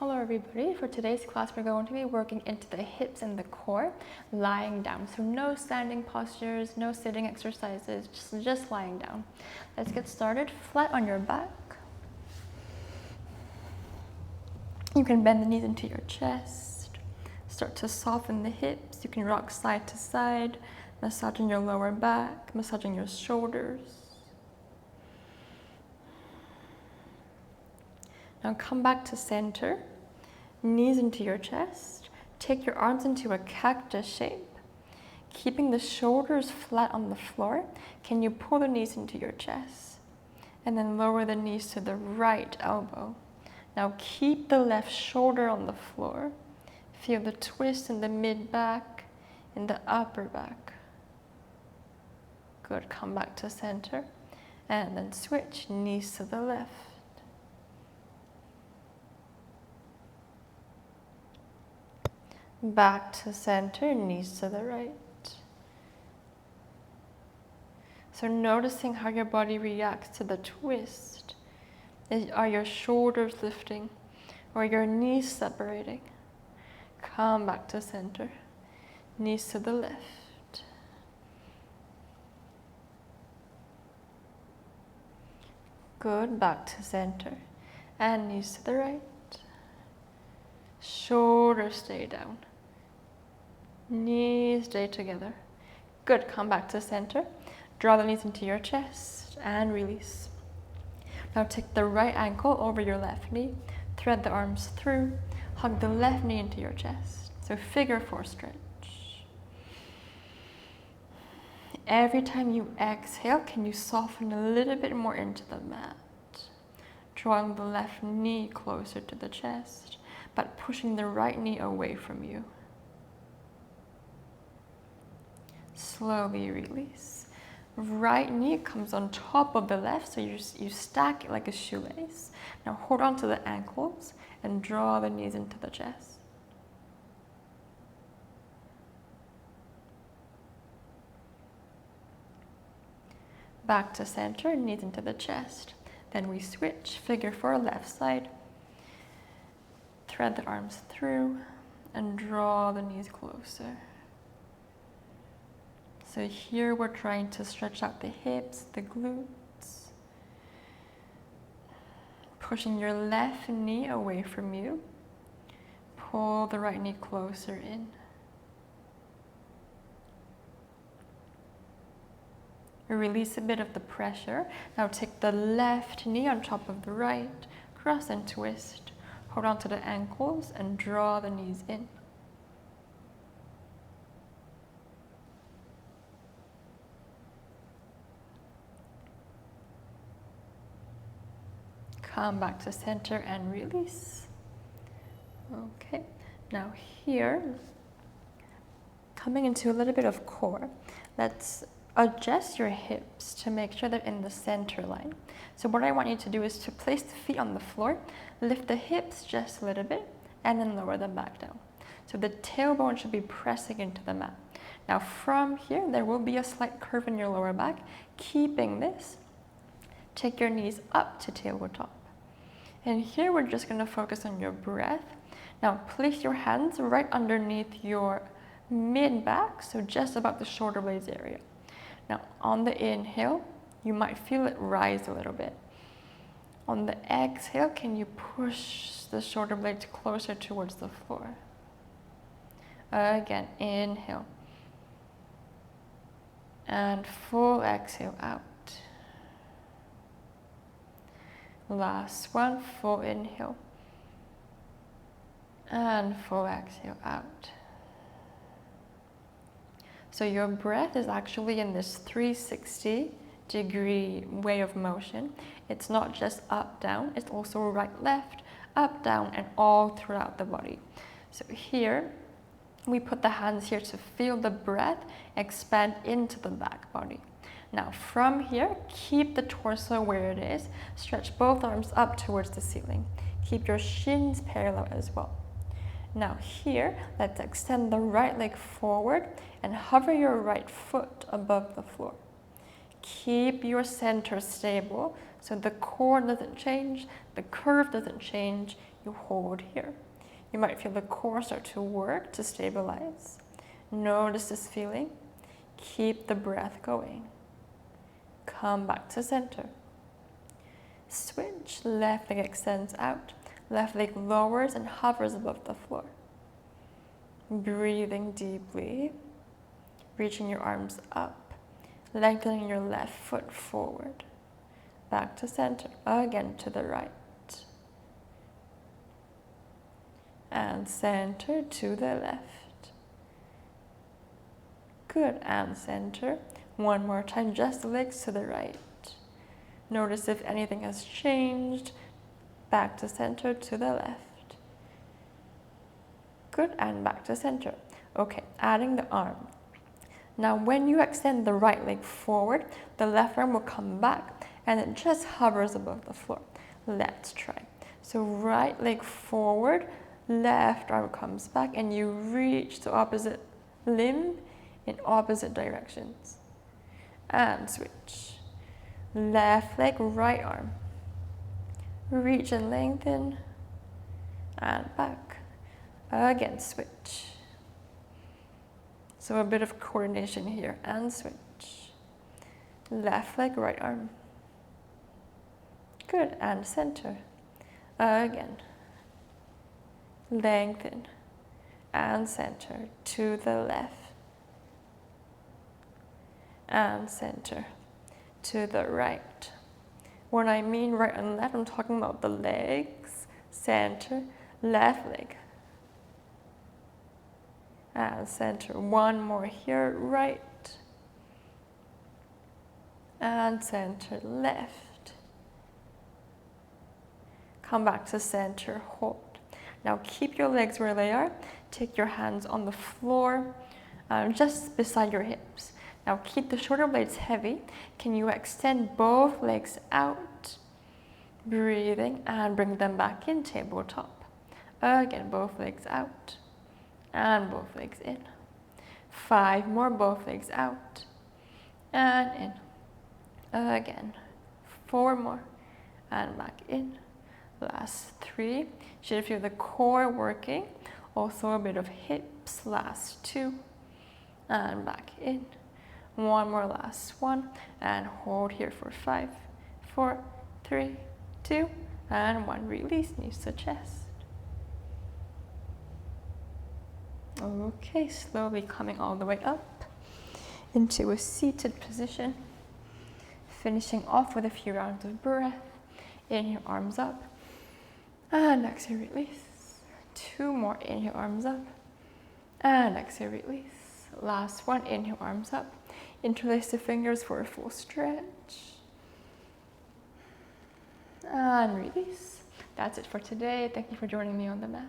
Hello everybody, for today's class we're going to be working into the hips and the core, lying down. So no standing postures, no sitting exercises, just lying down. Let's get started. Flat on your back. You can bend the knees into your chest. Start to soften the hips. You can rock side to side, massaging your lower back, massaging your shoulders. Now come back to center, knees into your chest. Take your arms into a cactus shape. Keeping the shoulders flat on the floor, can you pull the knees into your chest? And then lower the knees to the right elbow. Now keep the left shoulder on the floor. Feel the twist in the mid back, in the upper back. Good, come back to center. And then switch, knees to the left. Back to center, knees to the right. So noticing how your body reacts to the twist. Are your shoulders lifting or your knees separating? Come back to center, knees to the left. Good, back to center and knees to the right. Shoulders stay down. Knees stay together. Good, come back to center. Draw the knees into your chest and release. Now take the right ankle over your left knee. Thread the arms through. Hug the left knee into your chest. So figure 4 stretch. Every time you exhale, can you soften a little bit more into the mat? Drawing the left knee closer to the chest, but pushing the right knee away from you. Slowly release. Right knee comes on top of the left, so you stack it like a shoelace. Now hold on to the ankles and draw the knees into the chest. Back to center, knees into the chest. Then we switch, figure 4 left side. Thread the arms through and draw the knees closer. So here we're trying to stretch out the hips, the glutes. Pushing your left knee away from you. Pull the right knee closer in. Release a bit of the pressure. Now take the left knee on top of the right, cross and twist. Hold on to the ankles and draw the knees in. Come back to center and release. Okay, now here, coming into a little bit of core, let's adjust your hips to make sure they're in the center line. So what I want you to do is to place the feet on the floor, lift the hips just a little bit, and then lower them back down. So the tailbone should be pressing into the mat. Now from here, there will be a slight curve in your lower back. Keeping this, take your knees up to tailbone top. And here we're just gonna focus on your breath. Now place your hands right underneath your mid back, so just above the shoulder blades area. Now on the inhale, you might feel it rise a little bit. On the exhale, can you push the shoulder blades closer towards the floor? Again, inhale. And full exhale out. Last one, full inhale. And full exhale out. So your breath is actually in this 360-degree way of motion. It's not just up, down, it's also right, left, up, down, and all throughout the body. So here, we put the hands here to feel the breath expand into the back body. Now from here, keep the torso where it is. Stretch both arms up towards the ceiling. Keep your shins parallel as well. Now here, let's extend the right leg forward and hover your right foot above the floor. Keep your center stable so the core doesn't change, the curve doesn't change. You hold here. You might feel the core start to work to stabilize. Notice this feeling. Keep the breath going. Come back to center. Switch. Left leg extends out. Left leg lowers and hovers above the floor. Breathing deeply. Reaching your arms up. Lengthening your left foot forward. Back to center. Again to the right. And center to the left. Good. And center. One more time. Just the legs to the right. Notice if anything has changed. Back to center to the left. Good. And back to center. Okay. Adding the arm. Now when you extend the right leg forward, the left arm will come back and it just hovers above the floor. Let's try. So right leg forward, left arm comes back and you reach the opposite limb in opposite directions. And switch. Left leg, right arm. Reach and lengthen. And back. Again, switch. So a bit of coordination here. And switch. Left leg, right arm. Good. And center. Again. Lengthen. And center to the left. And center to the right. When I mean right and left, I'm talking about the legs, center, left leg. And center. One more here, right. And center, left. Come back to center, hold. Now keep your legs where they are. Take your hands on the floor, just beside your hips. Now keep the shoulder blades heavy. Can you extend both legs out? Breathing and bring them back in, tabletop. Again, both legs out. And both legs in. 5 more, both legs out. And in. Again. 4 more. And back in. Last 3. Should feel the core working. Also a bit of hips. Last 2. And back in. 1 more, last 1, and hold here for 5, 4, 3, 2, and 1. Release, knees to chest. Okay, slowly coming all the way up into a seated position. Finishing off with a few rounds of breath. Inhale, arms up, and exhale, release. 2 more, inhale, arms up, and exhale, release. Last 1, inhale, arms up. Interlace the fingers for a full stretch. And release. That's it for today. Thank you for joining me on the mat.